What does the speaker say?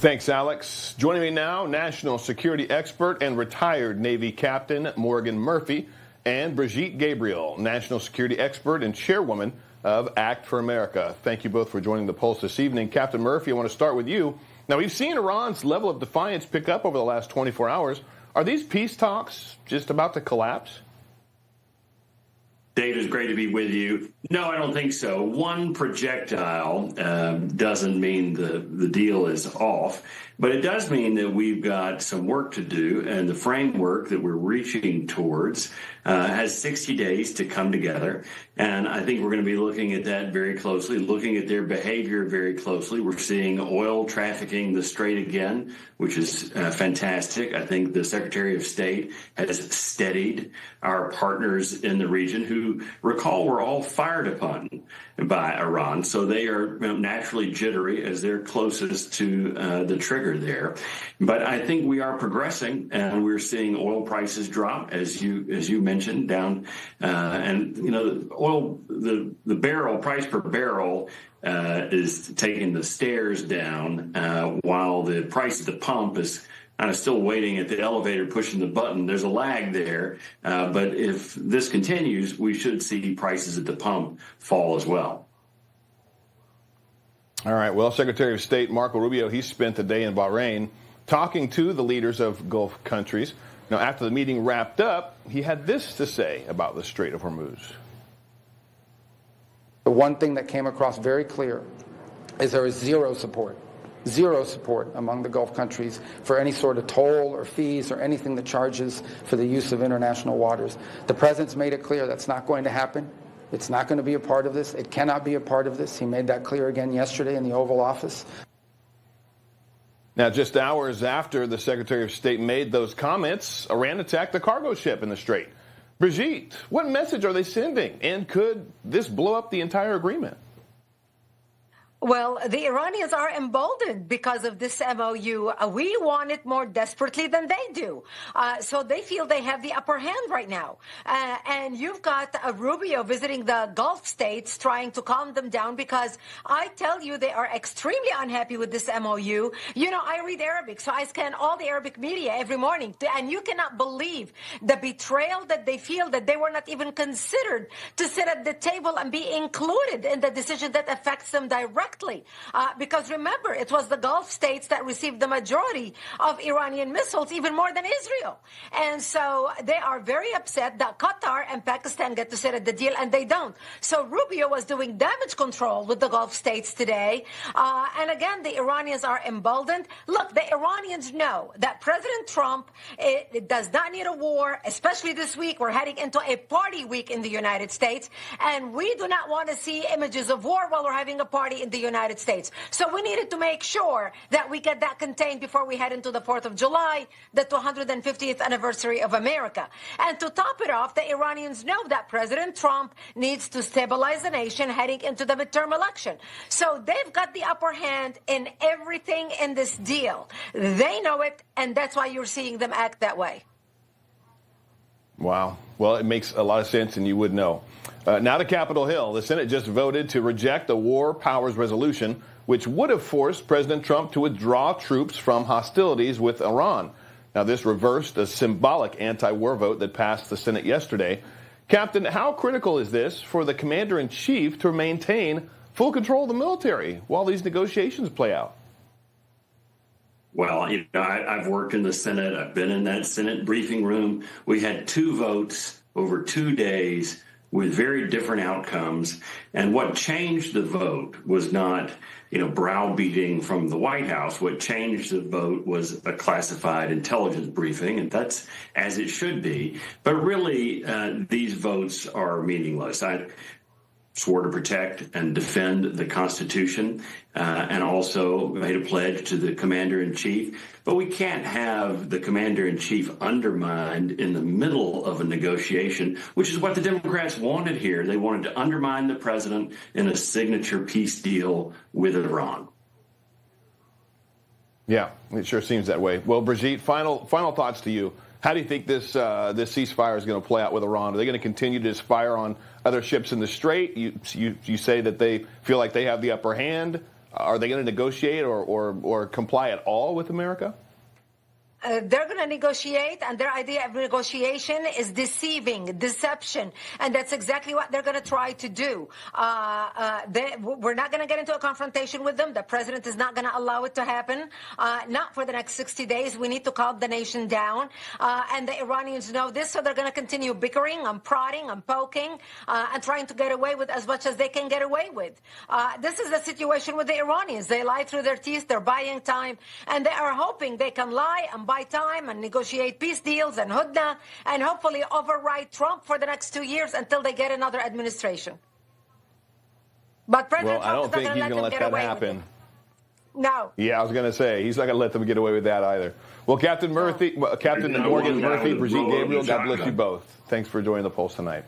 Thanks, Alex. Joining me now, national security expert and retired Navy Captain Morgan Murphy, and Brigitte Gabriel, national security expert and chairwoman of Act for America. Thank you both for joining the Pulse this evening. Captain Murphy, I want to start with you. Now, we've seen Iran's level of defiance pick up over the last 24 hours. Are these peace talks just about to collapse? Dave, it's great to be with you. No, I don't think so. One projectile doesn't mean the deal is off, but it does mean that we've got some work to do, and the framework that we're reaching towards has 60 days to come together. And I think we're going to be looking at that very closely, looking at their behavior very closely. We're seeing oil trafficking the Strait again, which is fantastic. I think the Secretary of State has steadied our partners in the region who, recall, were all fired upon by Iran. So they are naturally jittery as they're closest to the trigger there. But I think we are progressing, and we're seeing oil prices drop, as you mentioned, down. And, you know, the barrel, price per barrel, is taking the stairs down, while the price at the pump is kind of still waiting at the elevator, pushing the button. There's a lag there, but if this continues, we should see prices at the pump fall as well. All right. Well, Secretary of State Marco Rubio, he spent the day in Bahrain talking to the leaders of Gulf countries. Now, after the meeting wrapped up, he had this to say about the Strait of Hormuz. The one thing that came across very clear is there is zero support among the Gulf countries for any sort of toll or fees or anything that charges for the use of international waters. The President's made it clear that's not going to happen. It's not going to be a part of this. It cannot be a part of this. He made that clear again yesterday in the Oval Office. Now, just hours after the Secretary of State made those comments, Iran attacked a cargo ship in the Strait. Brigitte, what message are they sending? And could this blow up the entire agreement? Well, the Iranians are emboldened because of this MOU. We want it more desperately than they do. So they feel they have the upper hand right now. And you've got Rubio visiting the Gulf states trying to calm them down because I tell you they are extremely unhappy with this MOU. You know, I read Arabic, so I scan all the Arabic media every morning. And you cannot believe the betrayal that they feel that they were not even considered to sit at the table and be included in the decision that affects them directly. Because remember, it was the Gulf states that received the majority of Iranian missiles, even more than Israel. And so they are very upset that Qatar and Pakistan get to sit at the deal, and they don't. So Rubio was doing damage control with the Gulf states today. And again, the Iranians are emboldened. Look, the Iranians know that President Trump it does not need a war, especially this week. We're heading into a party week in the United States, and we do not want to see images of war while we're having a party in the United States. So we needed to make sure that we get that contained before we head into the 4th of July, the 250th anniversary of America. And to top it off, the Iranians know that President Trump needs to stabilize the nation heading into the midterm election. So they've got the upper hand in everything in this deal. They know it, and that's why you're seeing them act that way. Wow. Well, it makes a lot of sense, and you would know. Now to Capitol Hill. The Senate just voted to reject a war powers resolution, which would have forced President Trump to withdraw troops from hostilities with Iran. Now, this reversed a symbolic anti-war vote that passed the Senate yesterday. Captain, how critical is this for the commander-in-chief to maintain full control of the military while these negotiations play out? Well, you know, I've worked in the Senate. I've been in that Senate briefing room. We had 2 votes over 2 days with very different outcomes. And what changed the vote was not, you know, browbeating from the White House. What changed the vote was a classified intelligence briefing, and that's as it should be. But really, these votes are meaningless. I swore to protect and defend the Constitution, and also made a pledge to the commander-in-chief. But we can't have the commander-in-chief undermined in the middle of a negotiation, which is what the Democrats wanted here. They wanted to undermine the president in a signature peace deal with Iran. Yeah, it sure seems that way. Well, Brigitte, final thoughts to you. How do you think this ceasefire is going to play out with Iran? Are they going to continue to fire on other ships in the Strait? You say that they feel like they have the upper hand. Are they going to negotiate or comply at all with America? They're going to negotiate, and their idea of negotiation is deceiving, deception, and that's exactly what they're going to try to do. We're not going to get into a confrontation with them. The president is not going to allow it to happen, not for the next 60 days. We need to calm the nation down, and the Iranians know this, so they're going to continue bickering and prodding and poking and trying to get away with as much as they can get away with. This is the situation with the Iranians. They lie through their teeth. They're buying time, and they are hoping they can lie and buy time and negotiate peace deals and hudna and hopefully override Trump for the next 2 years until they get another administration. But President Well, I don't Trump think he's going to let that happen. No. Yeah, I was going to say he's not going to let them get away with that either. Well, Captain Morgan Murphy, Brigitte Gabriel, God bless you both. Thanks for joining the Pulse tonight.